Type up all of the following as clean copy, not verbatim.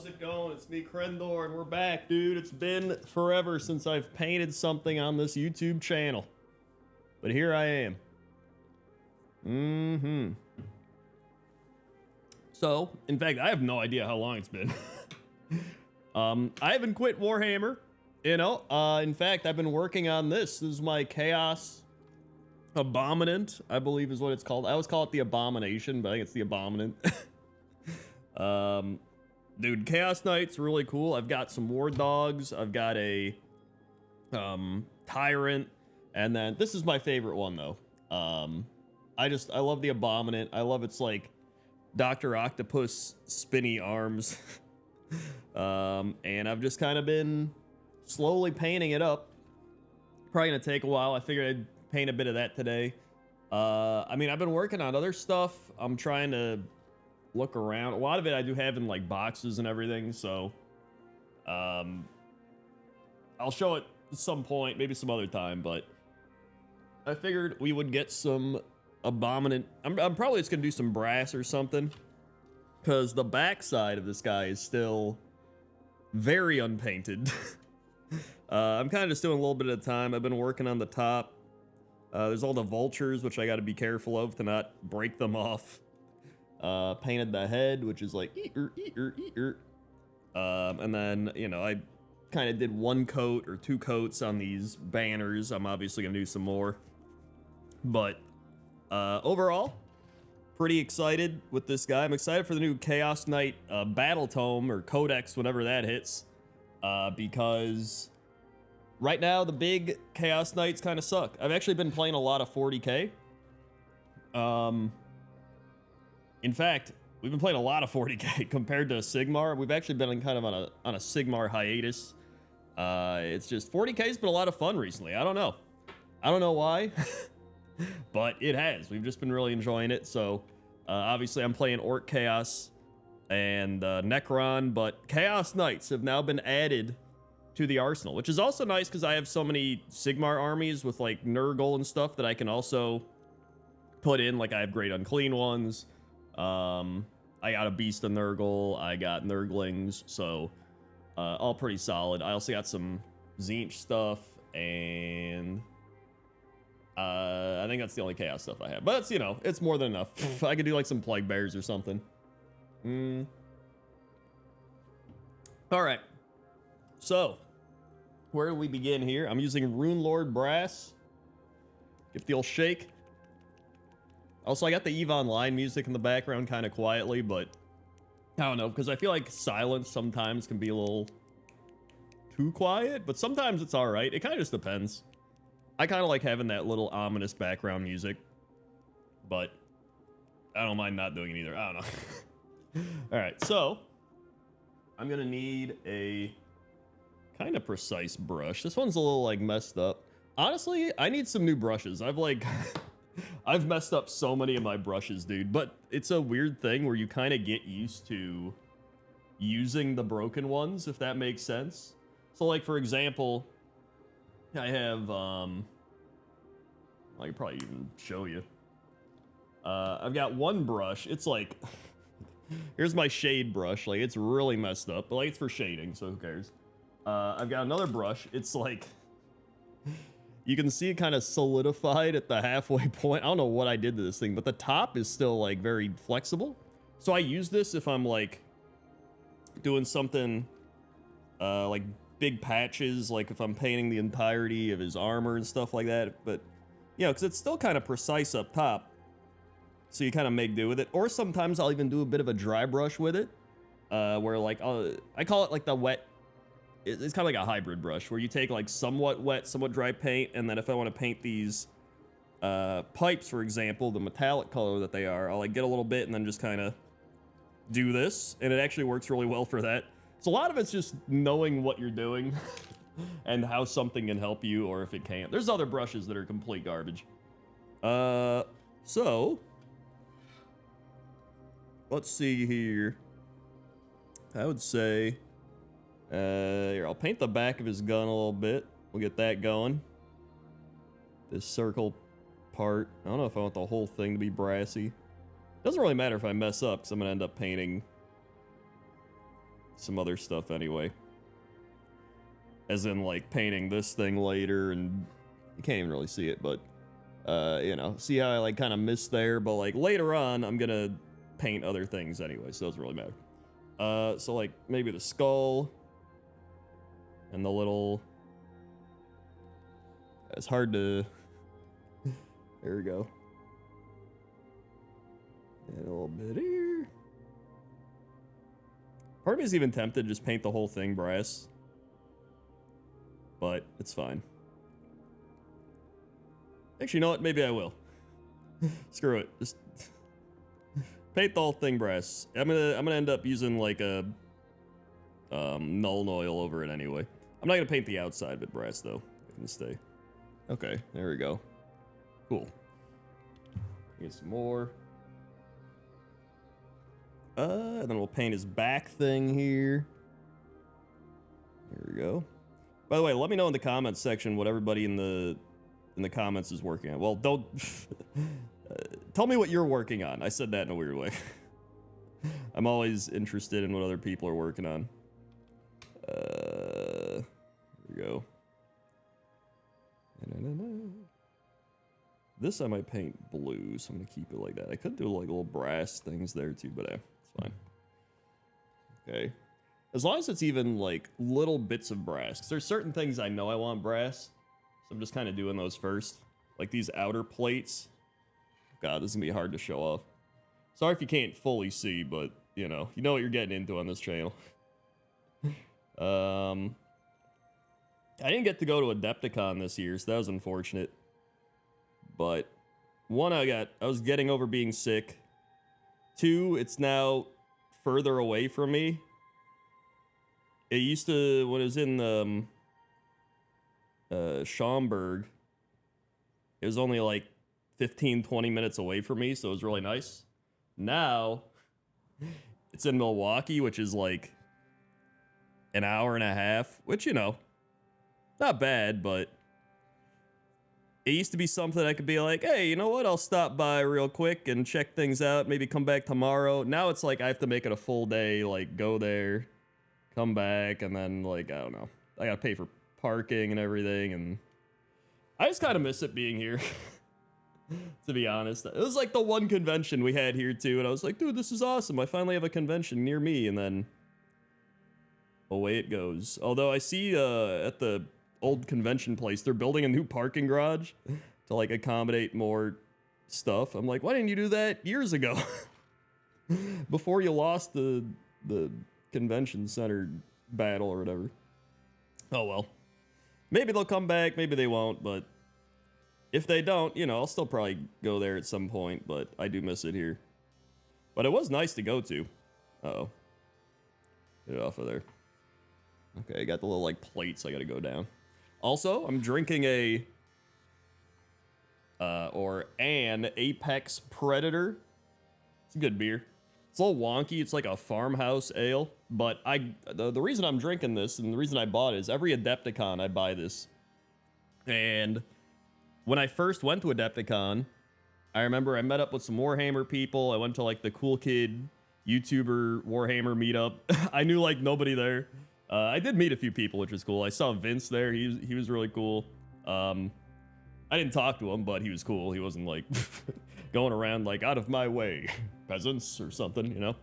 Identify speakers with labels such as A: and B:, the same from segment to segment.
A: How's it going? It's me, Krendor, and we're back, dude. It's been forever since I've painted something on this YouTube channel. But here I am. So, in fact, I have no idea how long it's been. I haven't quit Warhammer, you know. In fact, I've been working on this. This is my Chaos Abominant, I believe is what it's called. I always call it the Abomination, but I think it's the Abominant. Dude, Chaos Knight's really cool. I've got some War Dogs. I've got a Tyrant, and then this is my favorite one though. I love the Abominant. I love its like Dr. Octopus spinny arms. And I've just kind of been slowly painting it up. Probably gonna take a while. I figured I'd paint a bit of that today. I mean, I've been working on other stuff. I'm trying to look around. A lot of it I do have in like boxes and everything, so I'll show it at some point, maybe some other time, but I figured we would get some Abominant. I'm probably just gonna do some brass or something, because the backside of this guy is still very unpainted. I'm kind of just doing a little bit at a time. I've been working on the top. There's all the vultures, which I got to be careful of to not break them off. Painted the head, which is like and then, you know, I kind of did one coat or two coats on these banners. I'm obviously gonna do some more, but overall pretty excited with this guy. I'm excited for the new Chaos Knight Battletome or Codex, whenever that hits, because right now the big Chaos Knights kind of suck. I've actually been playing a lot of 40k. In fact, we've been playing a lot of 40k compared to Sigmar. We've actually been kind of on a Sigmar hiatus. It's just 40k's been a lot of fun recently. I don't know why, but it has. We've just been really enjoying it. So obviously I'm playing Orc Chaos and Necron, but Chaos Knights have now been added to the arsenal, which is also nice because I have so many Sigmar armies with like Nurgle and stuff that I can also put in. Like I have Great Unclean Ones. I got a Beast of Nurgle, I got Nurglings, so all pretty solid. I also got some Tzeentch stuff, and I think that's the only Chaos stuff I have. But it's, you know, it's more than enough. I could do like some Plague Bears or something. All right. So, where do we begin here? I'm using Rune Lord Brass. Give the old shake. Also, I got the EVE Online music in the background kind of quietly, but I don't know, because I feel like silence sometimes can be a little too quiet, but sometimes it's all right. It kind of just depends. I kind of like having that little ominous background music, but I don't mind not doing it either. I don't know. All right, so I'm going to need a kind of precise brush. This one's a little like messed up. Honestly, I need some new brushes. I've messed up so many of my brushes, dude, but it's a weird thing where you kind of get used to using the broken ones, if that makes sense. So like, for example, I have, I could probably even show you. I've got one brush. It's like, here's my shade brush. Like, it's really messed up, but like, it's for shading, so who cares? I've got another brush. It's like, you can see it kind of solidified at the halfway point. I don't know what I did to this thing, but the top is still like very flexible. So I use this if I'm like doing something like big patches, like if I'm painting the entirety of his armor and stuff like that. But, you know, because it's still kind of precise up top. So you kind of make do with it. Or sometimes I'll even do a bit of a dry brush with it, where like, I call it like the wet. It's kind of like a hybrid brush where you take like somewhat wet, somewhat dry paint, and then if I want to paint these pipes, for example, the metallic color that they are, I'll like get a little bit and then just kind of do this, and it actually works really well for that. So a lot of it's just knowing what you're doing and how something can help you or if it can't. There's other brushes that are complete garbage. So let's see here. I would say here, I'll paint the back of his gun a little bit. We'll get that going. This circle part. I don't know if I want the whole thing to be brassy. Doesn't really matter if I mess up, because I'm going to end up painting some other stuff anyway. As in, like, painting this thing later, and you can't even really see it, but, you know, see how I, like, kind of missed there, but, like, later on, I'm gonna paint other things anyway, so it doesn't really matter. So, like, maybe the skull, and the little... It's hard to... There we go. And a little bit here. Part of me is even tempted to just paint the whole thing brass. But it's fine. Actually, you know what? Maybe I will. Screw it. Just paint the whole thing brass. I'm gonna end up using like a null oil over it anyway. I'm not gonna paint the outside of it brass though. It can stay. Okay, there we go. Cool. Get some more. And then we'll paint his back thing here. There we go. By the way, let me know in the comments section what everybody in the comments is working on. Well, don't tell me what you're working on. I said that in a weird way. I'm always interested in what other people are working on. There we go. This I might paint blue, so I'm gonna keep it like that. I could do like little brass things there too, but it's fine. Okay. As long as it's even like little bits of brass. Because there's certain things I know I want brass. So I'm just kind of doing those first. Like these outer plates. God, this is gonna be hard to show off. Sorry if you can't fully see, but you know what you're getting into on this channel. I didn't get to go to Adepticon this year, so that was unfortunate. But one, I was getting over being sick. Two, it's now further away from me. It used to, when it was in Schaumburg, it was only like 15, 20 minutes away from me, so it was really nice. Now, it's in Milwaukee, which is like an hour and a half, which, you know, not bad, but it used to be something I could be like, hey, you know what? I'll stop by real quick and check things out, maybe come back tomorrow. Now it's like I have to make it a full day, like go there, come back, and then like, I don't know. I gotta pay for parking and everything, and I just kind of miss it being here, to be honest. It was like the one convention we had here too, and I was like, dude, this is awesome. I finally have a convention near me, and then away it goes. Although I see at the old convention place, they're building a new parking garage to like accommodate more stuff. I'm like, why didn't you do that years ago? Before you lost the convention center battle or whatever. Oh well. Maybe they'll come back, maybe they won't, but if they don't, you know, I'll still probably go there at some point, but I do miss it here. But it was nice to go to. Uh-oh. Get it off of there. Okay, I got the little like plates I gotta go down. Also, I'm drinking an Apex Predator. It's a good beer. It's a little wonky. It's like a farmhouse ale, but the reason I'm drinking this and the reason I bought it is every Adepticon I buy this. And when I first went to Adepticon, I remember I met up with some Warhammer people. I went to like the Cool Kid YouTuber Warhammer meetup. I knew like nobody there. I did meet a few people, which was cool. I saw Vince there. He was really cool. I didn't talk to him, but he was cool. He wasn't like going around like out of my way, peasants or something, you know.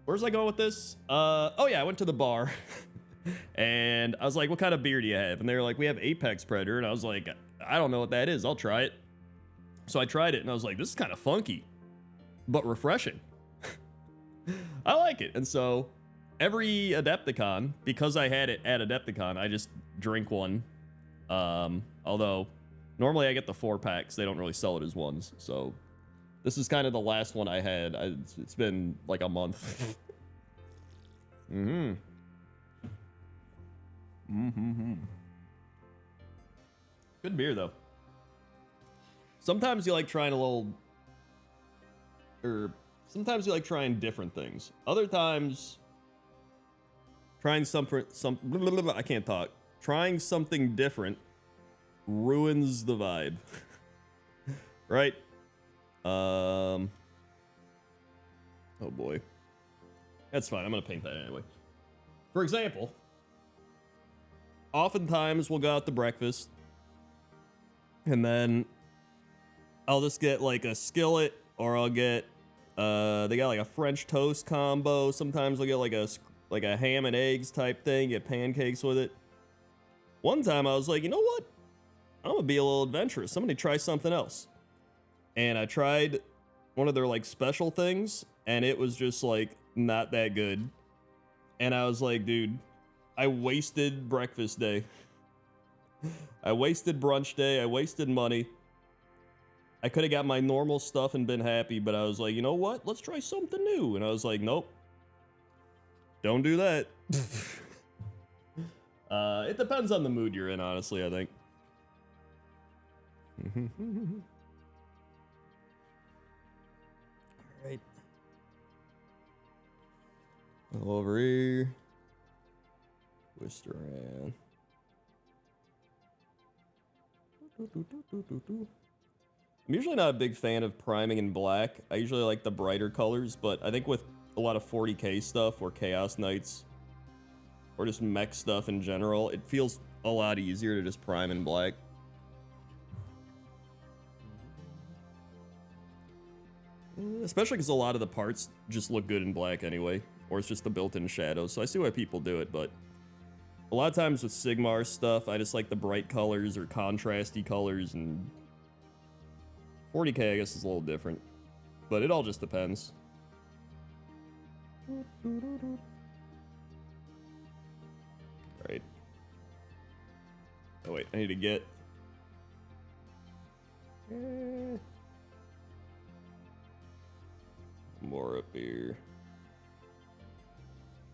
A: Where's I going with this? Oh yeah, I went to the bar and I was like, what kind of beer do you have? And they were like, we have Apex Predator. And I was like, I don't know what that is. I'll try it. So I tried it and I was like, this is kind of funky, but refreshing. I like it. And so every Adepticon, because I had it at Adepticon, I just drink one. Although normally I get the 4-packs. They don't really sell it as ones. So this is kind of the last one I had. It's been like a month. Good beer though. Sometimes you like trying sometimes you like trying different things. Other times, trying I can't talk. Trying something different ruins the vibe. Right? Oh boy. That's fine. I'm gonna paint that anyway. For example, oftentimes we'll go out to breakfast, and then I'll just get like a skillet, or I'll get they got like a French toast combo. Sometimes I'll get like a ham and eggs type thing, get pancakes with it. One time I was like, you know what? I'm gonna be a little adventurous. I'm gonna try something else. And I tried one of their like special things, and it was just like not that good. And I was like, dude, I wasted breakfast day. I wasted brunch day. I wasted money. I could have got my normal stuff and been happy, but I was like, you know what? Let's try something new. And I was like, nope. Don't do that. It depends on the mood you're in, honestly, I think. Alright. Over here. Twist around. I'm usually not a big fan of priming in black. I usually like the brighter colors, but I think with a lot of 40k stuff or Chaos Knights or just mech stuff in general, it feels a lot easier to just prime in black. Especially because a lot of the parts just look good in black anyway, or it's just the built-in shadows, so I see why people do it, but a lot of times with Sigmar stuff, I just like the bright colors or contrasty colors, and 40k I guess is a little different, but it all just depends. Right. Oh wait, I need to get... more up here.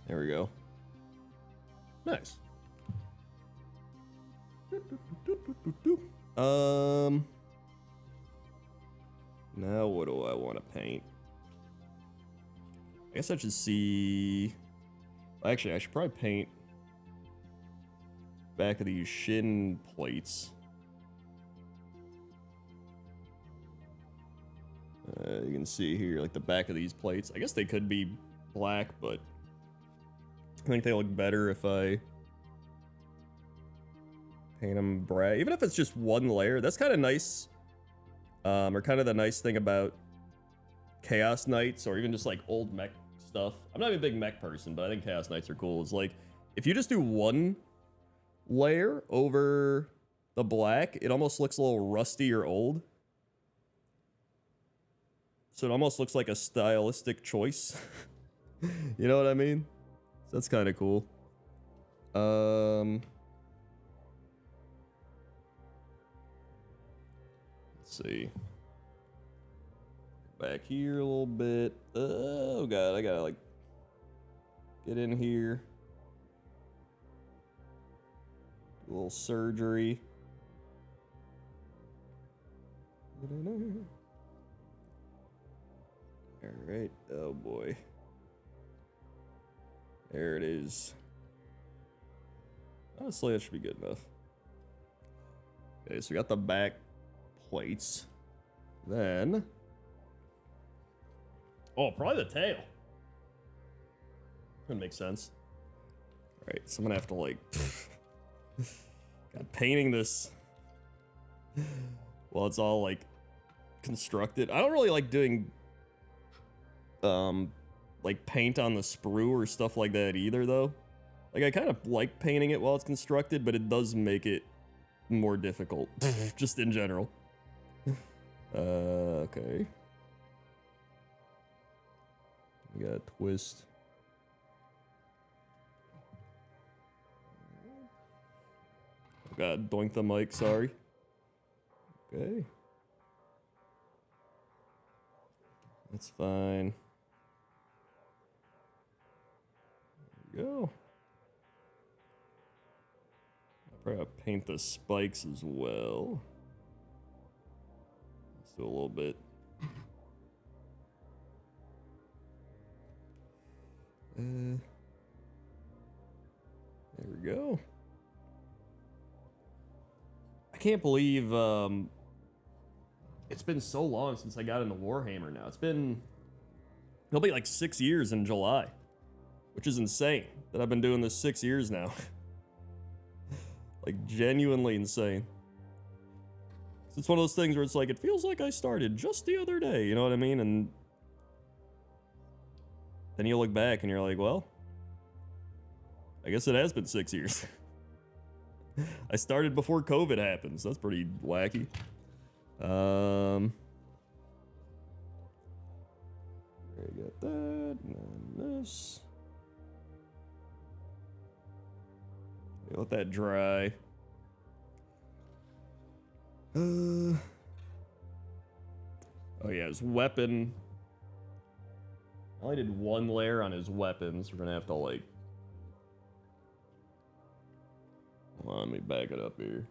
A: There we go. Nice. Now what do I want to paint? I guess I should see... Actually, I should probably paint back of these shin plates. You can see here, like the back of these plates. I guess they could be black, but I think they look better if I paint them bright. Even if it's just one layer, that's kind of nice. Or kind of the nice thing about Chaos Knights, or even just like old mech stuff. I'm not even a big mech person, but I think Chaos Knights are cool. It's like, if you just do one layer over the black, it almost looks a little rusty or old. So it almost looks like a stylistic choice. You know what I mean? So that's kind of cool. Let's see. Back here a little bit. Oh god, I gotta like get in here. Do a little surgery. Alright, oh boy. There it is. Honestly, that should be good enough. Okay, so we got the back plates. Then... oh, probably the tail. That makes sense. Alright, so I'm gonna have to like... God, painting this... well, it's all like... constructed. I don't really like doing... like paint on the sprue or stuff like that either, though. Like, I kind of like painting it while it's constructed, but it does make it more difficult, just in general. Okay. We got a twist. Oh god, doink the mic, sorry. Okay. That's fine. There we go. I'll probably paint the spikes as well. Let's do a little bit. There we go. I can't believe it's been so long since I got into Warhammer now. It'll be like 6 years in July. which is insane that I've been doing this 6 years now. Like, genuinely insane. It's one of those things where it's like, it feels like I started just the other day, you know what I mean? And then you look back and you're like, well, I guess it has been 6 years. I started before COVID happened, so that's pretty wacky. I got that, and then this. Let that dry. Oh yeah, his weapon. I only did one layer on his weapons. We're gonna have to like. Hold on, let me back it up here.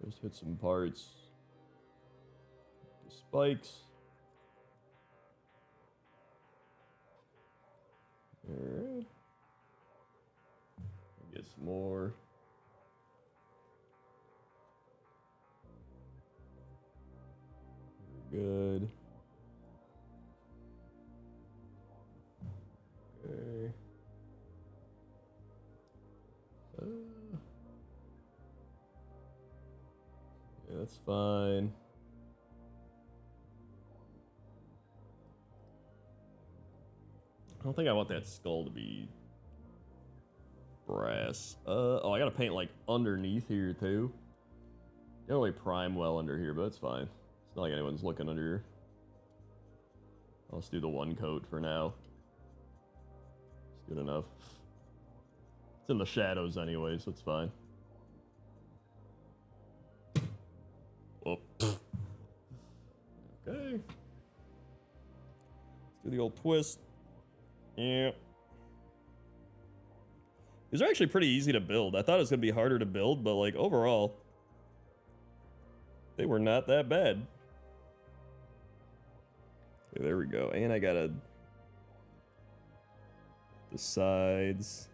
A: Just hit some parts. The spikes. Alright. Get some more. Good. Okay. Yeah, that's fine. I don't think I want that skull to be brass. Oh, I gotta paint like underneath here too. Don't really prime well under here, but it's fine. It's not like anyone's looking under here. Let's do the one coat for now. It's good enough. It's in the shadows anyway, so it's fine. Whoop. Okay. Let's do the old twist. Yeah. These are actually pretty easy to build. I thought it was going to be harder to build, but like overall, they were not that bad. Okay, there we go. And I gotta... the sides.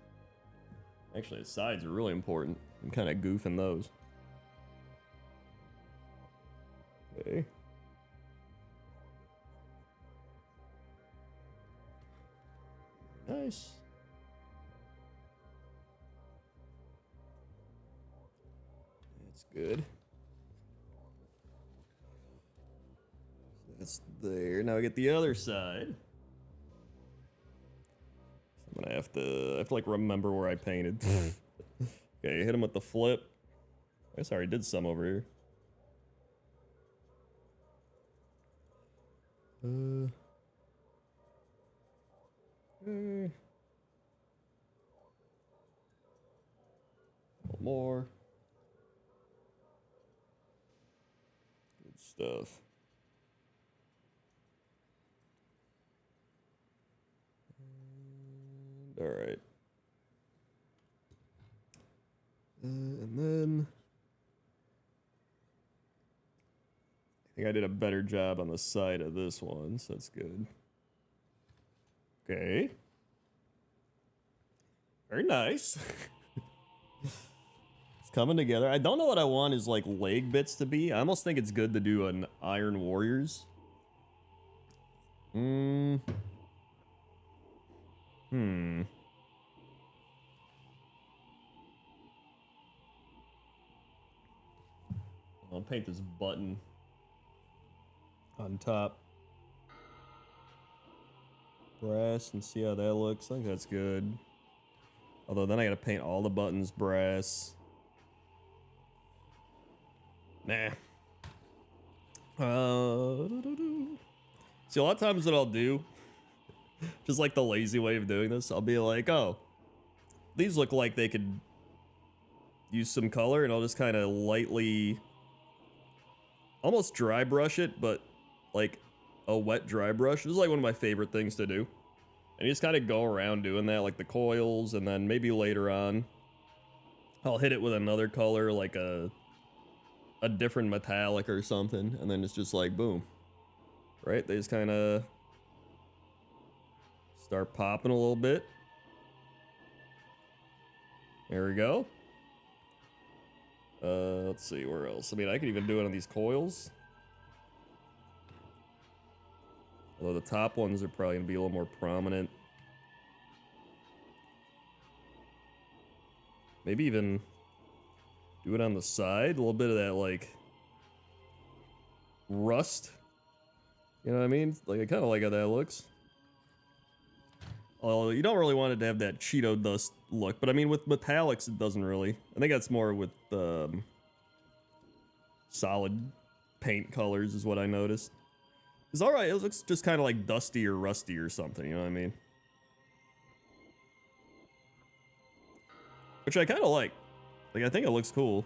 A: Actually, the sides are really important. I'm kind of goofing those. Okay. Nice. That's good. That's there. Now I get the other side. I'm gonna have to like remember where I painted. Okay, hit him with the flip. I guess I already did some over here. More. Good stuff. All right. And then I think I did a better job on the side of this one, so that's good. Okay. Very nice. It's coming together. I don't know what I want his like leg bits to be. I almost think it's good to do an Iron Warriors. I'll paint this button on top. Brass and see how that looks. I think that's good. Although then I gotta paint all the buttons brass. Nah. See, a lot of times what I'll do, just like the lazy way of doing this, I'll be like, oh, these look like they could use some color, and I'll just kind of lightly, almost dry brush it, but like a wet dry brush. This is like one of my favorite things to do. And you just kind of go around doing that, like the coils, and then maybe later on, I'll hit it with another color, like a different metallic or something, and then it's just like, boom. Right? They just kind of start popping a little bit. There we go. Let's see, where else? I mean, I could even do it on these coils. Although the top ones are probably going to be a little more prominent. Maybe even do it on the side. A little bit of that, like, rust. You know what I mean? Like, I kind of like how that looks. Well, you don't really want it to have that Cheeto dust look, but I mean, with metallics, it doesn't really. I think that's more with solid paint colors is what I noticed. It's alright, it looks just kind of like dusty or rusty or something, you know what I mean? Which I kind of like. Like, I think it looks cool.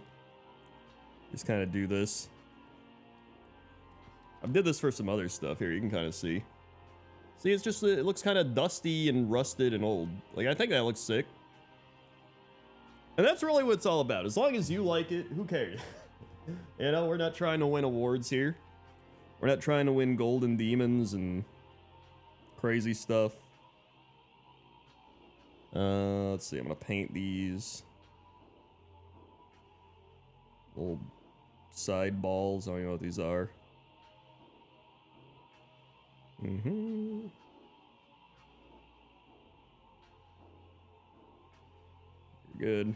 A: Just kind of do this. I did this for some other stuff here, you can kind of see. See, it's just, it looks kind of dusty and rusted and old. Like, I think that looks sick. And that's really what it's all about. As long as you like it, who cares? You know, we're not trying to win awards here. We're not trying to win golden demons and crazy stuff. Let's see, I'm gonna paint these little side balls. I don't even know what these are. Good.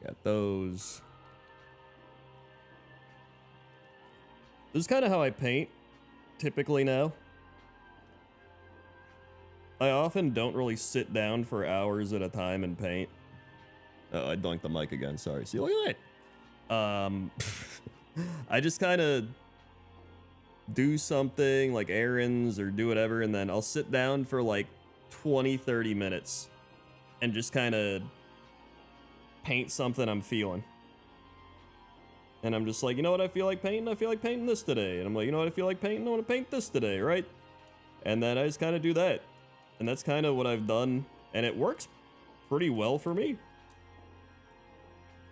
A: Got those. This is kind of how I paint, typically now. I often don't really sit down for hours at a time and paint. Oh, I dunked the mic again, sorry. See, look at that. I just kind of do something, like errands or do whatever, and then I'll sit down for like 20-30 minutes and just kind of paint something I'm feeling. And I'm just like, you know what I feel like painting? I feel like painting this today. And I'm like, you know what I feel like painting? I want to paint this today, right? And then I just kind of do that. And that's kind of what I've done. And it works pretty well for me.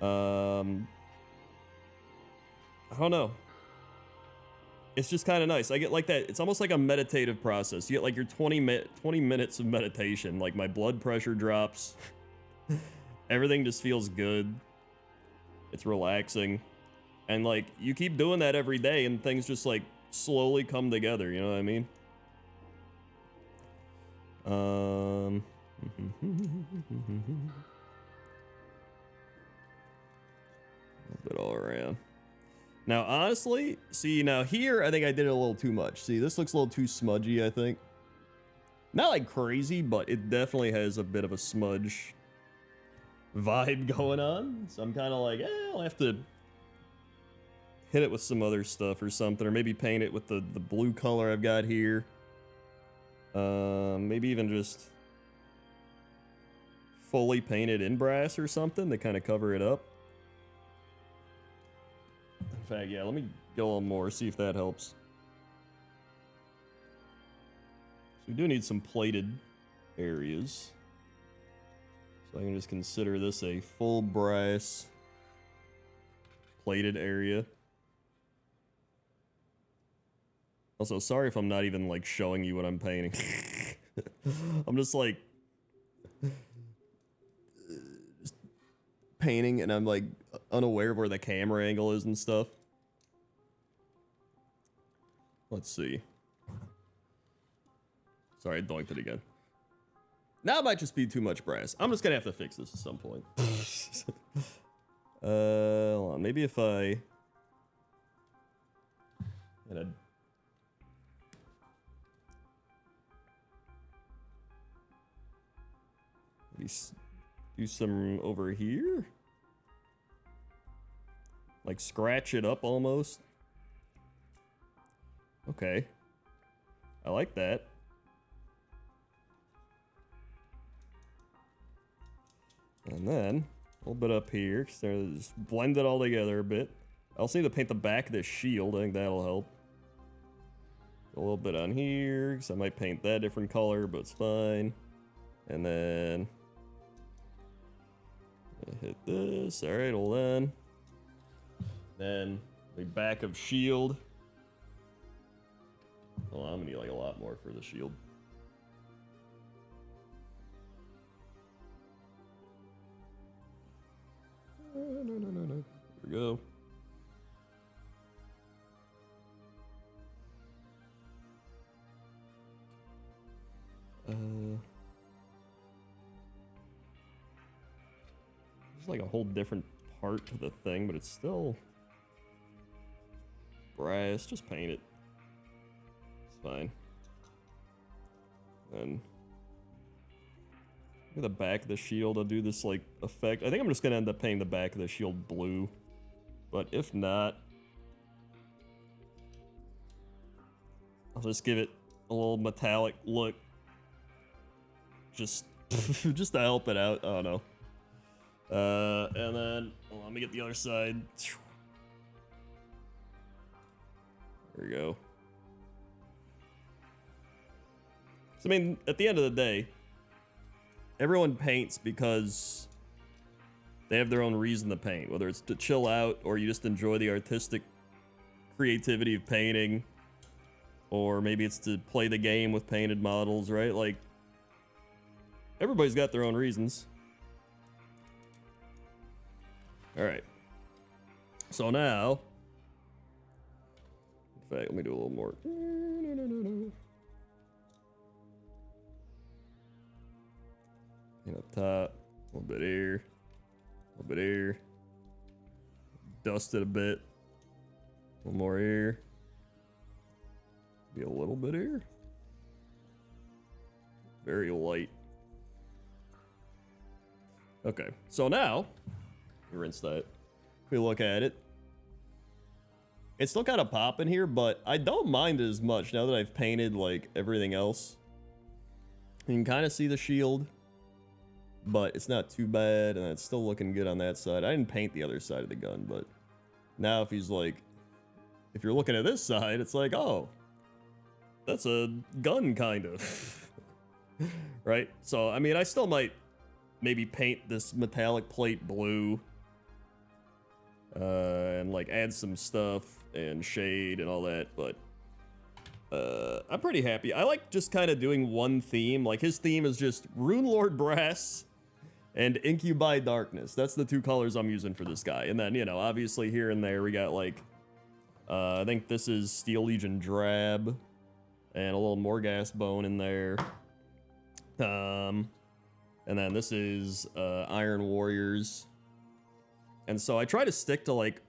A: I don't know. It's just kind of nice. I get like that. It's almost like a meditative process. You get like your 20 minutes of meditation. Like my blood pressure drops. Everything just feels good. It's relaxing. And like, you keep doing that every day and things just like slowly come together, you know what I mean? A bit all around. Now, honestly, see, now here, I think I did it a little too much. See, this looks a little too smudgy, I think. Not like crazy, but it definitely has a bit of a smudge vibe going on. So I'm kind of like, I'll have to hit it with some other stuff or something, or maybe paint it with the blue color I've got here. Maybe even just fully paint it in brass or something to kind of cover it up. In fact, yeah, let me go on more, see if that helps. So we do need some plated areas. So I can just consider this a full brass plated area. Also, sorry if I'm not even, like, showing you what I'm painting. I'm just, like, just painting, and I'm, like, unaware of where the camera angle is and stuff. Let's see. Sorry, I doinked it again. Now it might just be too much brass. I'm just gonna have to fix this at some point. Hold on. Maybe if I... do some over here, like scratch it up almost. Okay, I like that. And then a little bit up here, just blend it all together a bit. I also need to paint the back of this shield. I think that'll help. A little bit on here, because I might paint that different color, but it's fine. And then hit this. All right, hold on. Then the back of shield. Oh, I'm gonna need like a lot more for the shield. No. Here we go. There's like a whole different part to the thing, but it's still brass. Just paint it. It's fine. And look at the back of the shield. I'll do this like effect. I think I'm just gonna end up painting the back of the shield blue, but if not, I'll just give it a little metallic look. Just just to help it out. I don't know. And then let me get the other side. There we go. So, I mean, at the end of the day, everyone paints because they have their own reason to paint, whether it's to chill out or you just enjoy the artistic creativity of painting, or maybe it's to play the game with painted models, right? Like, everybody's got their own reasons. All right. So now, in fact, let me do a little more. And up top, a little bit here, a little bit here. Dust it a bit. A little more here. Be a little bit here. Very light. Okay, so now, rinse that. If we look at it, it's still kind of popping here, but I don't mind it as much now that I've painted like everything else. You can kind of see the shield, but it's not too bad, and it's still looking good on that side. I didn't paint the other side of the gun, but now if he's like, if you're looking at this side, it's like, oh, that's a gun kind of. Right? So, I mean, I still might maybe paint this metallic plate blue, and like add some stuff and shade and all that, but I'm pretty happy. I like just kind of doing one theme. Like his theme is just Runelord Brass and Incubi Darkness. That's the two colors I'm using for this guy. And then, you know, obviously here and there we got like, I think this is Steel Legion Drab and a little Morghast Bone in there. And then this is Iron Warriors. And so I try to stick to like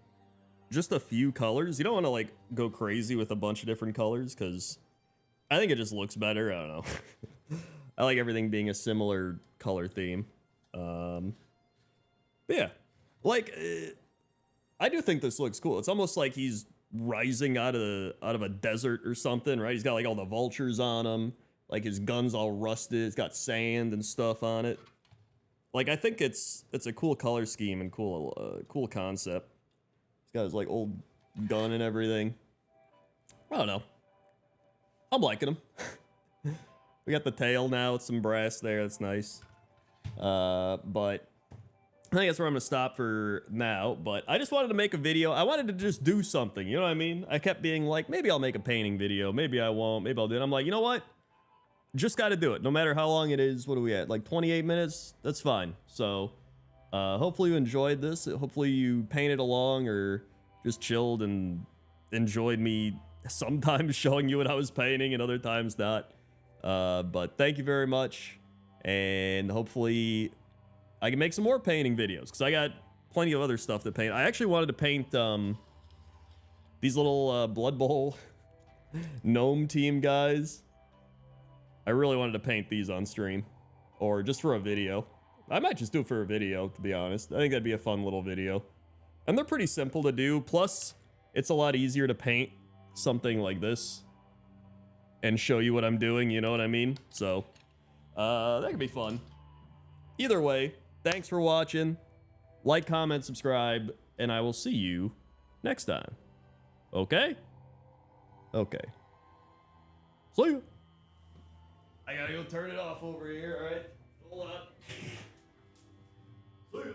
A: just a few colors. You don't want to like go crazy with a bunch of different colors because I think it just looks better. I don't know. I like everything being a similar color theme. But yeah, like I do think this looks cool. It's almost like he's rising out of a desert or something, right? He's got like all the vultures on him. Like his gun's all rusted. It's got sand and stuff on it. Like I think it's a cool color scheme and cool concept. He's got his like old gun and everything. I don't know. I'm liking him. We got the tail now with some brass there. That's nice. But I think that's where I'm gonna stop for now. But I just wanted to make a video. I wanted to just do something. You know what I mean? I kept being like, maybe I'll make a painting video. Maybe I won't. Maybe I'll do it. I'm like, you know what? Just got to do it. No matter how long it is. What are we at? Like 28 minutes? That's fine. So hopefully you enjoyed this. Hopefully you painted along or just chilled and enjoyed me sometimes showing you what I was painting and other times not. But thank you very much. And hopefully I can make some more painting videos because I got plenty of other stuff to paint. I actually wanted to paint these little Blood Bowl gnome team guys. I really wanted to paint these on stream or just for a video. I might just do it for a video, to be honest. I think that'd be a fun little video. And they're pretty simple to do. Plus, it's a lot easier to paint something like this and show you what I'm doing, you know what I mean? So, that could be fun. Either way, thanks for watching. Like, comment, subscribe, and I will see you next time. Okay? Okay. See ya. I gotta go turn it off over here, alright? Hold on. See ya.